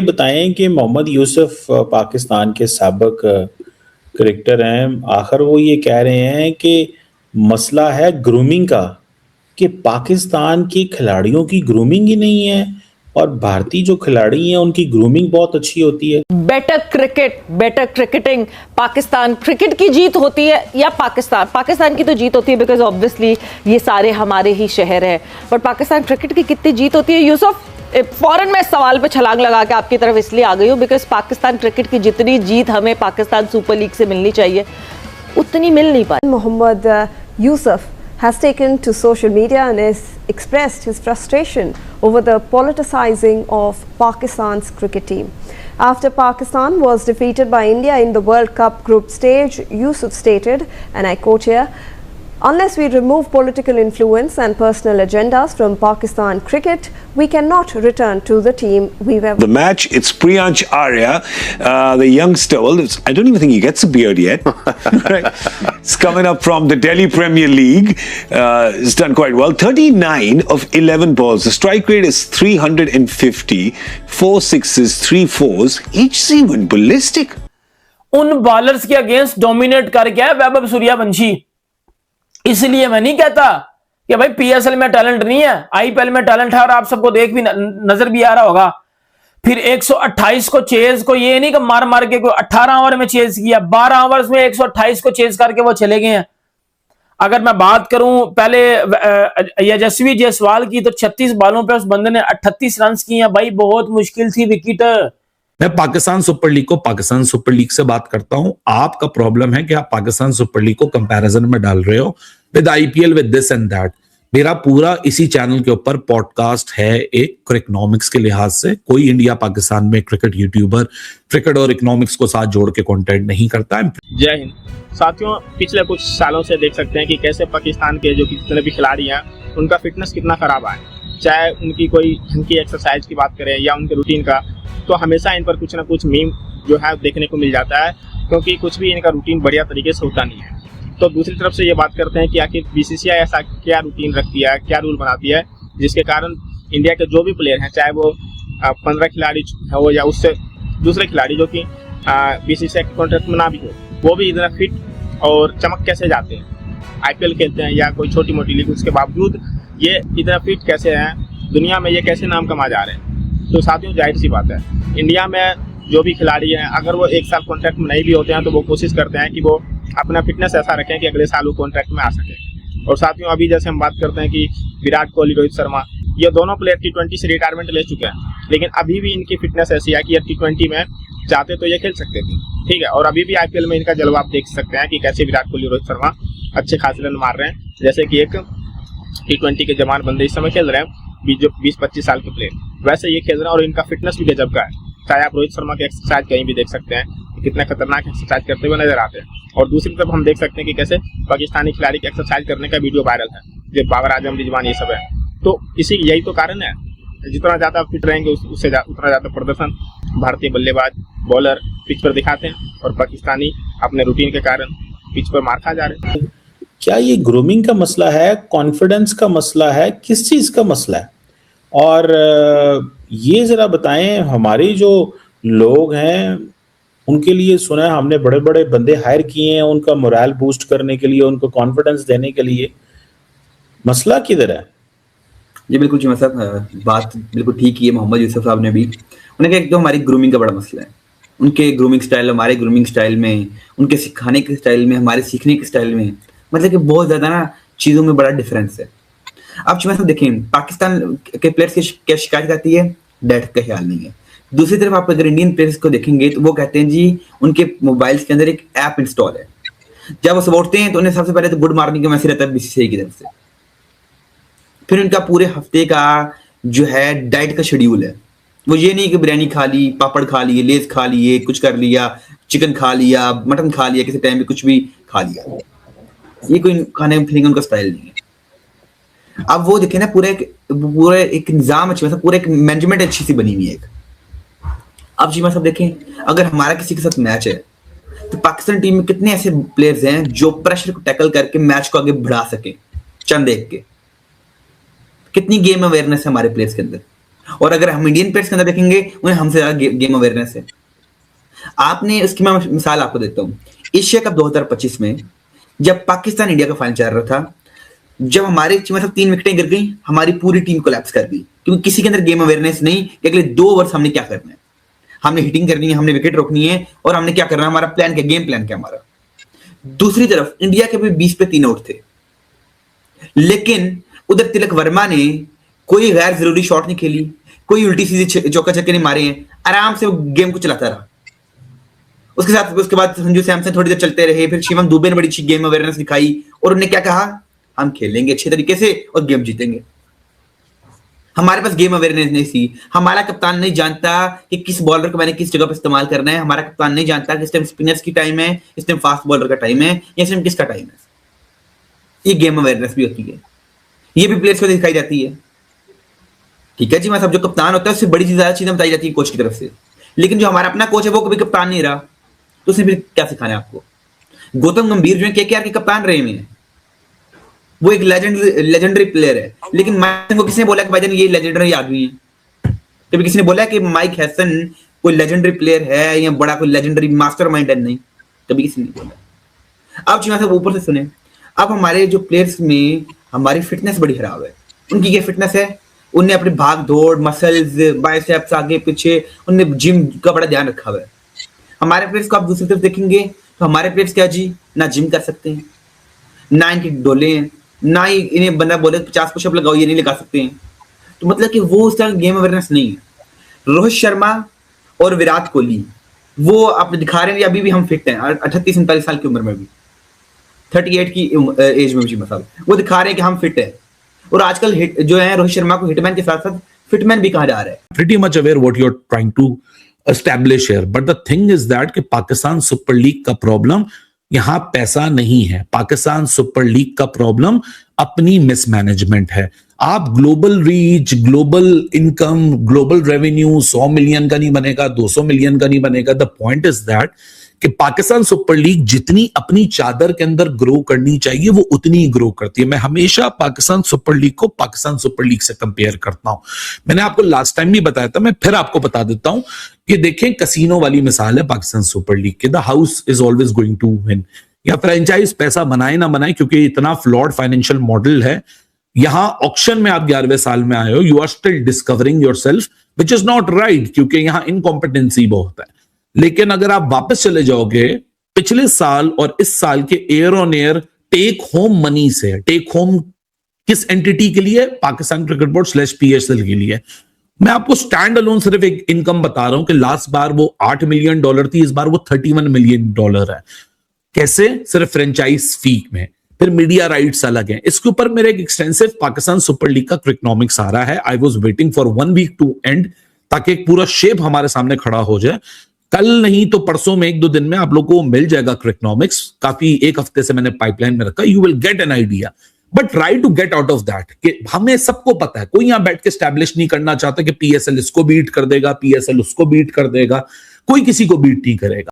बताएं कि मोहम्मद यूसुफ पाकिस्तान के साबिक क्रिकेटर हैं। आखिर वो ये कह रहे हैं कि मसला है ग्रूमिंग का, कि पाकिस्तान के खिलाड़ियों की ग्रूमिंग ही नहीं है और भारतीय जो खिलाड़ी हैं उनकी ग्रूमिंग बहुत अच्छी होती है। Better cricket, better cricketing, Pakistan cricket की जीत होती है या पाकिस्तान की तो जीत होती है, बिकॉज ऑब्वियसली ये सारे हमारे ही शहर हैं, बट पाकिस्तान क्रिकेट की कितनी जीत होती है? यूसुफ, फौरन मैं सवाल पे छलांग लगा के आपकी तरफ इसलिए आ गई हूँ बिकॉज पाकिस्तान क्रिकेट की जितनी जीत हमें पाकिस्तान सुपर लीग से मिलनी चाहिए उतनी मिल नहीं पाई। Mohammad Yusuf has taken to social media and has expressed his frustration over the politicizing of Pakistan's cricket team. After Pakistan was defeated by India in the World Cup group stage, Yusuf stated, and I quote here, "Unless we remove political influence and personal agendas from Pakistan cricket, we cannot return to the team we were." The match, it's Priyansh Arya, the youngster. Well, I don't even think he gets a beard yet. Right? It's coming up from the Delhi Premier League. He's done quite well. 39 of 11 balls. The strike rate is 350. 4 sixes, 3 fours. Each seam went ballistic. उन bowlers के against dominate कर गया वैभव सूर्यवंशी। इसलिए मैं नहीं कहता कि भाई पीएसएल में टैलेंट नहीं है, आईपीएल में टैलेंट है और आप सबको देख भी नजर भी आ रहा होगा। फिर 128 को चेज को ये नहीं कि मार मार के कोई 18 ओवर में चेज किया, 12 ओवर्स में 128 को चेज करके वो चले गए हैं। अगर मैं बात करूं पहले यशस्वी जायसवाल की, तो 36 बॉलों पे उस बंदे ने 38 रन किए हैं। भाई बहुत मुश्किल थी विकेट। मैं पाकिस्तान सुपर लीग को पाकिस्तान सुपर लीग से बात करता हूं। आपका प्रॉब्लम है कि आप पाकिस्तान सुपर लीग को कंपैरिजन में डाल रहे हो with IPL, with this and that. मेरा पूरा इसी चैनल के ऊपर पॉडकास्ट है एक इकोनॉमिक्स के लिहाज से। कोई इंडिया पाकिस्तान में क्रिकेट यूट्यूबर क्रिकेट और इकोनॉमिक्स को साथ जोड़ के कंटेंट नहीं करता है। जय हिंद साथियों, पिछले कुछ सालों से देख सकते हैं कि कैसे पाकिस्तान के जो जितने भी खिलाड़ी हैं उनका फिटनेस कितना खराब है। चाहे उनकी कोई ढंग की एक्सरसाइज की बात करें या उनके रूटीन का, तो हमेशा इन पर कुछ ना कुछ मीम जो है देखने को मिल जाता है, क्योंकि कुछ भी इनका रूटीन बढ़िया तरीके से होता नहीं है। तो दूसरी तरफ से ये बात करते हैं कि आखिर बीसीसीआई ऐसा क्या रूटीन रखती है, क्या रूल बनाती है, जिसके कारण इंडिया के जो भी प्लेयर हैं, चाहे वो 15 खिलाड़ी हो या उससे दूसरे खिलाड़ी जो कि बीसीसीआई के कॉन्ट्रैक्ट में ना भी हो, वो भी इतना फिट और चमक कैसे जाते हैं। आईपीएल खेलते हैं या कोई छोटी मोटी लीग, उसके बावजूद ये इतना फिट कैसे हैं, दुनिया में ये कैसे नाम कमा जा रहे हैं। तो साथियों जाहिर सी बात है, इंडिया में जो भी खिलाड़ी हैं अगर वो 1 साल कॉन्ट्रैक्ट में नहीं भी होते हैं तो वो कोशिश करते हैं कि वो अपना फिटनेस ऐसा रखें कि अगले साल वो कॉन्ट्रैक्ट में आ सके। और साथियों अभी जैसे हम बात करते हैं कि विराट कोहली, रोहित शर्मा, ये दोनों प्लेयर T20 से रिटायरमेंट ले चुके हैं, लेकिन अभी भी इनकी फिटनेस ऐसी है कि ये T20 में चाहते तो ये खेल सकते थे, ठीक है। और अभी भी आईपीएल में इनका जलवा आप देख सकते हैं कि कैसे विराट कोहली, रोहित शर्मा अच्छे खासे रन मार रहे हैं। जैसे कि एक T20 के जवान बंदे इस समय खेल रहे हैं, 20-25 साल के प्लेयर, वैसे ये खेल रहे हैं और इनका फिटनेस भी गजब का है। चाहे आप रोहित शर्मा की एक्सरसाइज कहीं भी देख सकते हैं कि कितना खतरनाक एक्सरसाइज करते हुए नजर आते हैं। और दूसरी तरफ हम देख सकते हैं कि कैसे पाकिस्तानी खिलाड़ी की एक्सरसाइज करने का वीडियो वायरल है, जो बाबर आजम, रिजवान, ये सब है। तो यही तो कारण है, जितना ज्यादा फिट रहेंगे उससे उतना ज्यादा प्रदर्शन भारतीय बल्लेबाज, बॉलर पिच पर दिखाते हैं और पाकिस्तानी अपने रूटीन के कारण पिच पर मार खा जा रहे हैं। क्या ये ग्रूमिंग का मसला है, कॉन्फिडेंस का मसला है, किस चीज का मसला है? और ये जरा बताएं, हमारे जो लोग हैं उनके लिए सुना है हमने बड़े बड़े बंदे हायर किए हैं उनका मोरल बूस्ट करने के लिए, उनको कॉन्फिडेंस देने के लिए। मसला किधर है? जी बिल्कुल जी साहब, बात बिल्कुल ठीक ही है। मोहम्मद यूसुफ साहब ने भी उन्हें कहा एकदम हमारी ग्रूमिंग का बड़ा मसला है। उनके ग्रूमिंग स्टाइल, हमारे ग्रूमिंग स्टाइल में, उनके सिखाने के स्टाइल में, हमारे सीखने के स्टाइल में, मतलब कि बहुत ज्यादा ना चीजों में बड़ा डिफरेंस है। अब चीज़ साहब देखें, पाकिस्तान के प्लेयर्स की क्या शिकायत आती है? डाइट का ख्याल नहीं है। दूसरी तरफ आप अगर इंडियन प्लेयर्स को देखेंगे तो वो कहते हैं जी उनके मोबाइल्स के अंदर एक ऐप इंस्टॉल है, जब वो सब उठते हैं तो उन्हें सबसे पहले तो गुड मॉर्निंग का मैसेज रहता है बीसीसीआई की तरफ से। फिर उनका पूरे हफ्ते का जो है डाइट का शेड्यूल है। वो ये नहीं कि बिरयानी खा ली, पापड़ खा लिए, लेज खा लिए, कुछ कर लिया, चिकन खा लिया, मटन खा लिया, किसी टाइम पे कुछ भी खा लिया। ये कोई खाने पीने का उनका स्टाइल नहीं है। अब वो देखे ना पूरे एक निजाम अच्छा, पूरा एक मैनेजमेंट अच्छी सी बनी हुई है एक। अब जी सब देखें, अगर हमारा किसी के साथ मैच है तो पाकिस्तान टीम में कितने ऐसे प्लेयर्स हैं जो प्रेशर को टैकल करके मैच को आगे बढ़ा सके, चंद देख के। कितनी गेम अवेयरनेस है हमारे प्लेयर्स के अंदर। और अगर हम इंडियन प्लेयर्स के अंदर देखेंगे उन्हें हमसे ज्यादा गेम अवेयरनेस है। आपने उसकी मैं मिसाल आपको देता हूँ, एशिया कप 2025 में जब पाकिस्तान इंडिया का फाइनल चल रहा था, जब हमारे मतलब 3 विकेटें गिर गई, हमारी पूरी टीम कोलैप्स कर गई, क्योंकि किसी के अंदर गेम अवेयरनेस नहीं कि अगले 2 ओवर्स हमने क्या करना है, हमने हिटिंग करनी है, हमने विकेट रोकनी है और हमने क्या करना है, हमारा प्लान क्या, गेम प्लान क्या हमारा। दूसरी तरफ इंडिया के भी 20 पे 3 आउट थे, लेकिन उधर तिलक वर्मा ने कोई गैर जरूरी शॉट नहीं खेली, कोई उल्टी सीधी चौका छक्के नहीं मारे हैं, आराम से वो गेम को चलाता रहा। उसके बाद संजू सैमसन थोड़ी देर चलते रहे, फिर शिवम दुबे ने बड़ी अच्छी गेम अवेयरनेस दिखाई और उन्होंने क्या कहा, हम खेलेंगे अच्छे तरीके से और गेम जीतेंगे। हमारे पास गेम अवेयरनेस नहीं थी, हमारा कप्तान नहीं जानता कि किस बॉलर को मैंने किस जगह पर इस्तेमाल करना है, हमारा कप्तान नहीं जानता कि इस टाइम स्पिनर्स की टाइम है, इस टाइम फास्ट बॉलर का टाइम है या इस टाइम किसका टाइम है। ये गेम अवेयरनेस भी होती है, ये भी प्लेयर्स को दिखाई जाती है। ठीक है जी, मैं सब जो कप्तान होता है उससे बड़ी ज्यादा चीजें बताई जाती है कोच की तरफ से, लेकिन जो हमारा अपना कोच है वो कभी कप्तान नहीं रहा, तो उसने फिर क्या सिखाना है आपको। गौतम गंभीर जो है केकेआर के कप्तान रहे हैं, वो एक लेजेंडरी प्लेयर है, लेकिन माइक को किसने बोला कि भाईजान ये लेजेंडरी आदमी है? कभी किसी ने बोला कि माइक हैसन कोई लेजेंडरी प्लेयर है या बड़ा कोई लेजेंडरी मास्टरमाइंड है? नहीं, कभी किसी ने बोला। अब जी सब ऊपर से सुने, अब हमारे जो प्लेयर्स में हमारी फिटनेस बड़ी खराब है। उनकी क्या फिटनेस है, उन्हें अपनी भाग दौड़, मसल्स, बाइसेप्स आगे पीछे, उन्हें जिम का बड़ा ध्यान रखा हुआ है। हमारे प्लेयर्स को आप दूसरी तरफ देखेंगे तो हमारे प्लेयर्स क्या जी, ना जिम कर सकते हैं, ना इनकी डोले हैं, ना ही इन्हें बंदा बोले 50 पुशअप लगाओ ये नहीं लगा सकते हैं। तो मतलब कि वो उस तरह गेम अवेयरनेस नहीं है। रोहित शर्मा और विराट कोहली वो आप दिखा रहे हैं अभी भी हम फिट हैं, 38-39 साल की उम्र में भी, 38 की एज में भी मतलब वो दिखा रहे हैं कि हम फिट है। और आजकल हिट जो है रोहित शर्मा को हिटमैन के साथ साथ फिटमैन भी कहा जा रहा है। Pretty much aware what you're trying to establish here, but the thing is that कि पाकिस्तान सुपर लीग का प्रॉब्लम यहां पैसा नहीं है, पाकिस्तान सुपर लीग का प्रॉब्लम अपनी मिसमैनेजमेंट है। आप global reach, global income, global revenue 100 million का नहीं बनेगा, 200 मिलियन का नहीं बनेगा। द पॉइंट इज दैट कि पाकिस्तान सुपर लीग जितनी अपनी चादर के अंदर ग्रो करनी चाहिए वो उतनी ही ग्रो करती है। मैं हमेशा पाकिस्तान सुपर लीग को पाकिस्तान सुपर लीग से कंपेयर करता हूं। मैंने आपको लास्ट टाइम भी बताया था, मैं फिर आपको बता देता हूं कि देखें कसीनो वाली मिसाल है पाकिस्तान सुपर लीग की। The house is always going to win. या फ्रेंचाइज पैसा बनाए ना बनाए, क्योंकि इतना फ्लॉड फाइनेंशियल मॉडल है। यहां ऑक्शन में आप 11वें साल में आए हो, you are still discovering yourself, which is not right, क्योंकि यहां इनकॉम्पिटेंसी बहुत है। लेकिन अगर आप वापस चले जाओगे पिछले साल और इस साल के year on year take home money से, टेक होम किस एंटिटी के लिए, पाकिस्तान क्रिकेट बोर्ड /PSL के लिए, मैं आपको स्टैंड अलोन सिर्फ एक इनकम बता रहा हूं कि लास्ट बार वो $8 मिलियन थी, इस बार वो $31 मिलियन है। कैसे? सिर्फ फ्रेंचाइज फी में। फिर मीडिया राइट्स अलग हैं। इसके ऊपर मेरे एक एक्सटेंसिव पाकिस्तान सुपर लीग का क्रिकनॉमिक्स आ रहा है। I was waiting for 1 week to end, ताकि एक पूरा शेप हमारे सामने खड़ा हो जाए। कल नहीं तो परसों में 1-2 दिन में आप लोगों को मिल जाएगा क्रिकनॉमिक्स। काफी एक हफ्ते से मैंने पाइपलाइन में रखा। You will get an idea, but try to get out of that कि हमें सबको पता है, कोई यहां बैठ के स्टैब्लिश नहीं करना चाहता कि PSL इसको बीट कर देगा, PSL उसको बीट कर देगा। कोई किसी को बीट नहीं करेगा।